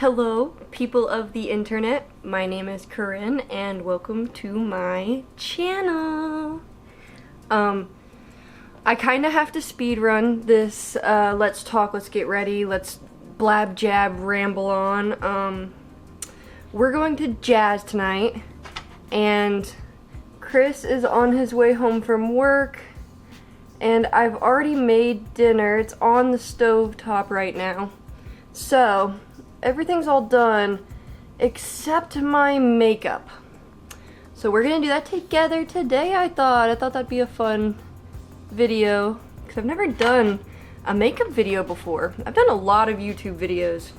Hello, people of the internet. My name is Corinne, and welcome to my channel. I kind of have to speed run this. Let's talk, let's get ready, let's blab, jab, ramble on. We're going to jazz tonight, and Chris is on his way home from work, and I've already made dinner. It's on the stove top right now. So, everything's all done except my makeup. So we're gonna do that together today, I thought that'd be a fun video, because I've never done a makeup video before. I've done a lot of YouTube videos,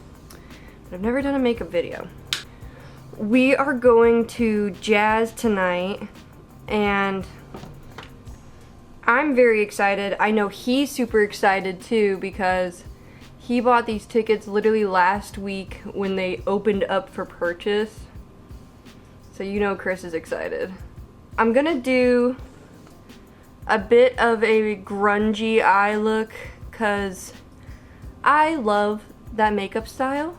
but I've never done a makeup video. We are going to jazz tonight, and I'm very excited. I know he's super excited too, because he bought these tickets literally last week when they opened up for purchase. So you know Chris is excited. I'm gonna do a bit of a grungy eye look because I love that makeup style,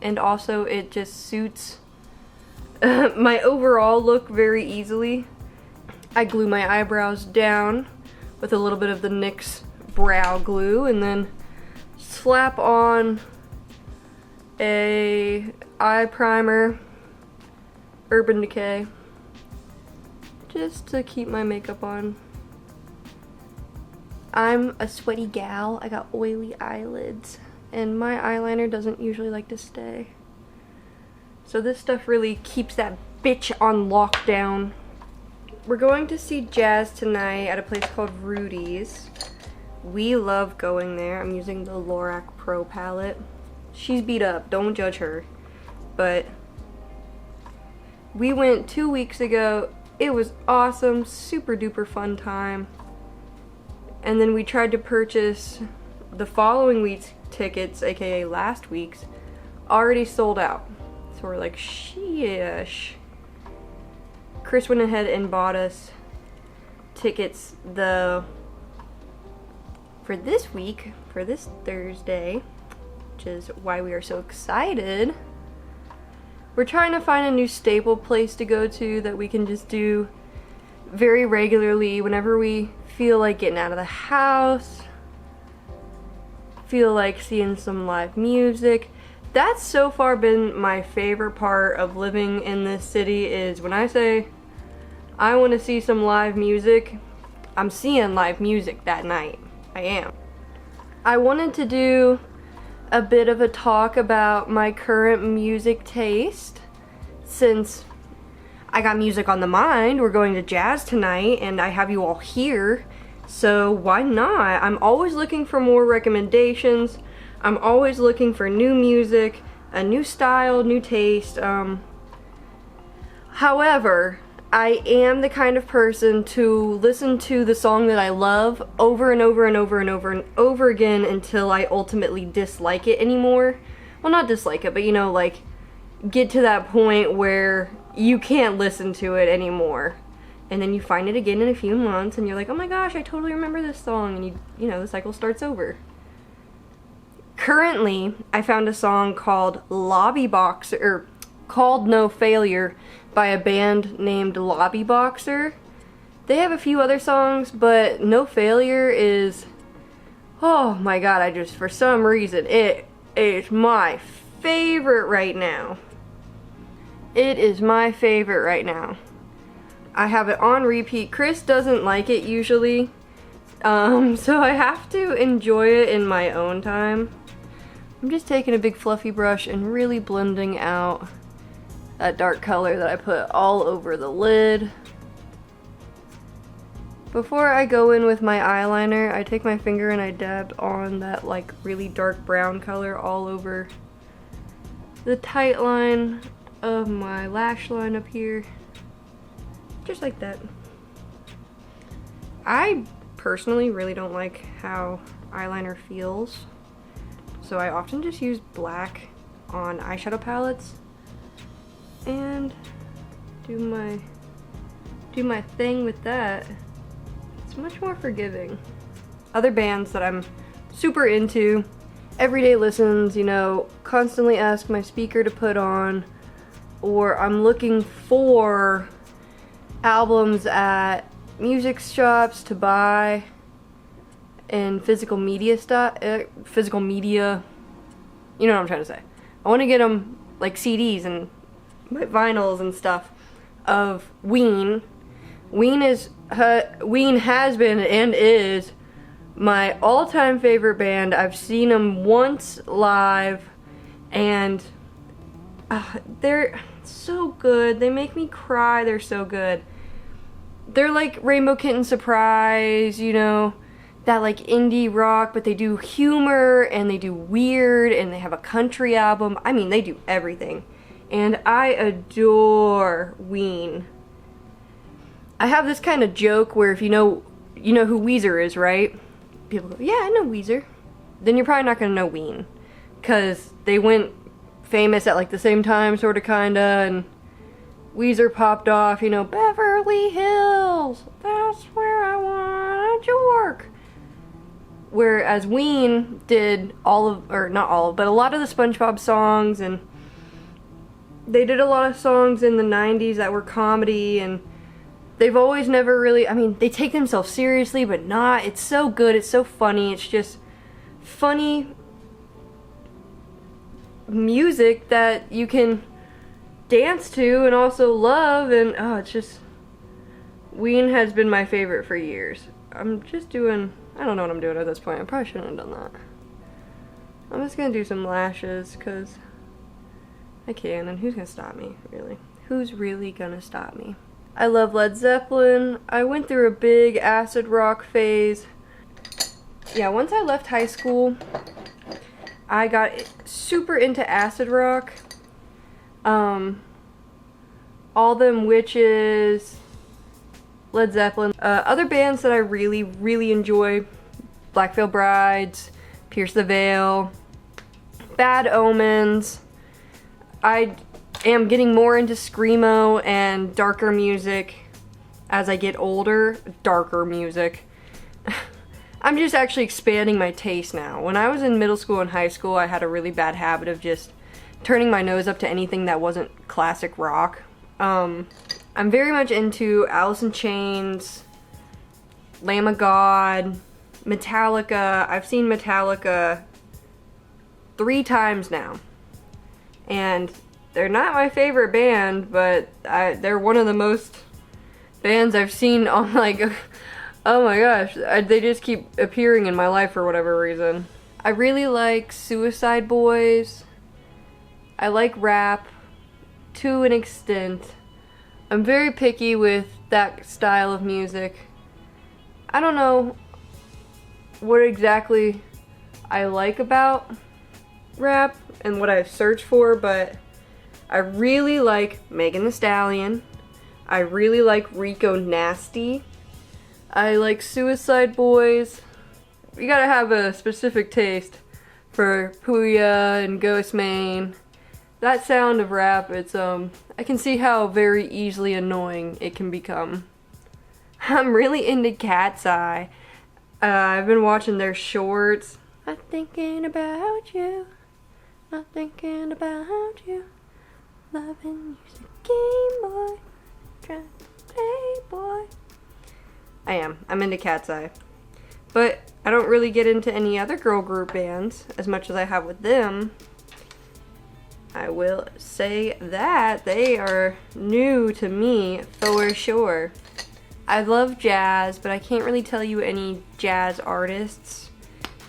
and also it just suits my overall look very easily. I glue my eyebrows down with a little bit of the NYX brow glue, and then slap on a eye primer, Urban Decay, just to keep my makeup on. I'm a sweaty gal. I got oily eyelids, and my eyeliner doesn't usually like to stay. So this stuff really keeps that bitch on lockdown. We're going to see Jazz tonight at a place called Rudy's. We love going there. I'm using the Lorac Pro palette. She's beat up, don't judge her. But we went 2 weeks ago. It was awesome, super duper fun time. And then we tried to purchase the following week's tickets, aka last week's, already sold out. So we're like, sheesh. Chris went ahead and bought us tickets for this week, for this Thursday, which is why we are so excited. We're trying to find a new staple place to go to that we can just do very regularly whenever we feel like getting out of the house, feel like seeing some live music. That's so far been my favorite part of living in this city, is when I say I want to see some live music, I'm seeing live music that night. I am. I wanted to do a bit of a talk about my current music taste, since I got music on the mind. We're going to jazz tonight and I have you all here, so why not? I'm always looking for more recommendations. I'm always looking for new music, a new style, new taste. However, I am the kind of person to listen to the song that I love over and over and over and over and over again until I ultimately dislike it anymore. Well, not dislike it, but you know, like, get to that point where you can't listen to it anymore. And then you find it again in a few months and you're like, oh my gosh, I totally remember this song, and you know, the cycle starts over. Currently, I found a song called Lobby Boxer, or called No Failure, by a band named Lobby Boxer. They have a few other songs, but No Failure is, oh my god, I just, for some reason, it is my favorite right now. It is my favorite right now. I have it on repeat. Chris doesn't like it usually, so I have to enjoy it in my own time. I'm just taking a big fluffy brush and really blending out that dark color that I put all over the lid. Before I go in with my eyeliner, I take my finger and I dab on that like really dark brown color all over the tight line of my lash line up here. Just like that. I personally really don't like how eyeliner feels, so I often just use black on eyeshadow palettes and do my thing with that. It's much more forgiving. Other bands that I'm super into, everyday listens, you know, constantly ask my speaker to put on, or I'm looking for albums at music shops to buy and physical media stuff, you know what I'm trying to say. I want to get them like CDs and vinyls and stuff of Ween. Ween has been and is my all-time favorite band. I've seen them once live, and they're so good. They make me cry. They're so good. They're like Rainbow Kitten Surprise, you know, that like indie rock, but they do humor and they do weird and they have a country album. I mean, they do everything. And I adore Ween. I have this kind of joke where if you know who Weezer is, right? People go, yeah, I know Weezer. Then you're probably not going to know Ween. Because they went famous at like the same time, sort of, kind of, and Weezer popped off, you know, Beverly Hills, that's where I want to work. Whereas Ween did all of, or not all of, but a lot of the SpongeBob songs, and they did a lot of songs in the 90s that were comedy, and they've always never really, I mean, they take themselves seriously, but not. It's so good, it's so funny, it's just funny music that you can dance to and also love, and oh, it's just, Ween has been my favorite for years. I'm just doing, I don't know what I'm doing at this point. I probably shouldn't have done that. I'm just gonna do some lashes because I can, and who's gonna stop me, really? Who's really gonna stop me? I love Led Zeppelin. I went through a big acid rock phase. Yeah, once I left high school, I got super into acid rock. All Them Witches, Led Zeppelin. Other bands that I really, really enjoy, Black Veil Brides, Pierce the Veil, Bad Omens. I am getting more into screamo and darker music as I get older. Darker music. I'm just actually expanding my taste now. When I was in middle school and high school, I had a really bad habit of just turning my nose up to anything that wasn't classic rock. I'm very much into Alice in Chains, Lamb of God, Metallica. I've seen Metallica 3 times now. And they're not my favorite band, but they're one of the most bands I've seen on, like, oh my gosh, they just keep appearing in my life for whatever reason. I really like Suicide Boys. I like rap to an extent. I'm very picky with that style of music. I don't know what exactly I like about rap and what I've searched for, but I really like Megan Thee Stallion. I really like Rico Nasty. I like Suicide Boys. You gotta have a specific taste for Puya and Ghost Main. That sound of rap, it's I can see how very easily annoying it can become. I'm really into Cat's Eye. I've been watching their shorts. I'm thinking about you. I'm thinking about you. Loving you's a Game Boy. Trying to play boy. I'm into Cat's Eye. But I don't really get into any other girl group bands as much as I have with them. I will say that they are new to me for sure. I love jazz, but I can't really tell you any jazz artists.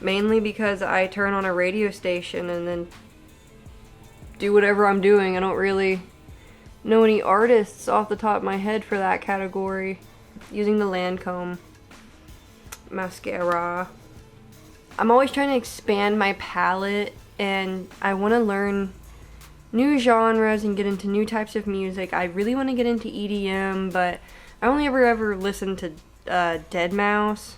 Mainly because I turn on a radio station and then do whatever I'm doing. I don't really know any artists off the top of my head for that category. Using the Lancome mascara. I'm always trying to expand my palette, and I want to learn new genres and get into new types of music. I really want to get into EDM, but I only ever listened to Deadmau5,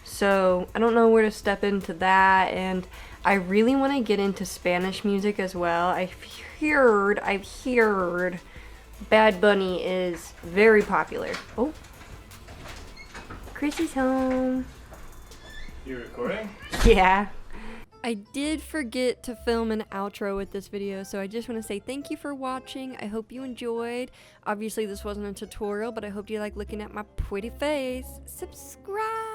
so I don't know where to step into that. And I really want to get into Spanish music as well. I've heard Bad Bunny is very popular. Oh, Chrissy's home. You recording? Yeah. I did forget to film an outro with this video, so I just want to say thank you for watching. I hope you enjoyed. Obviously this wasn't a tutorial, but I hope you like looking at my pretty face. Subscribe!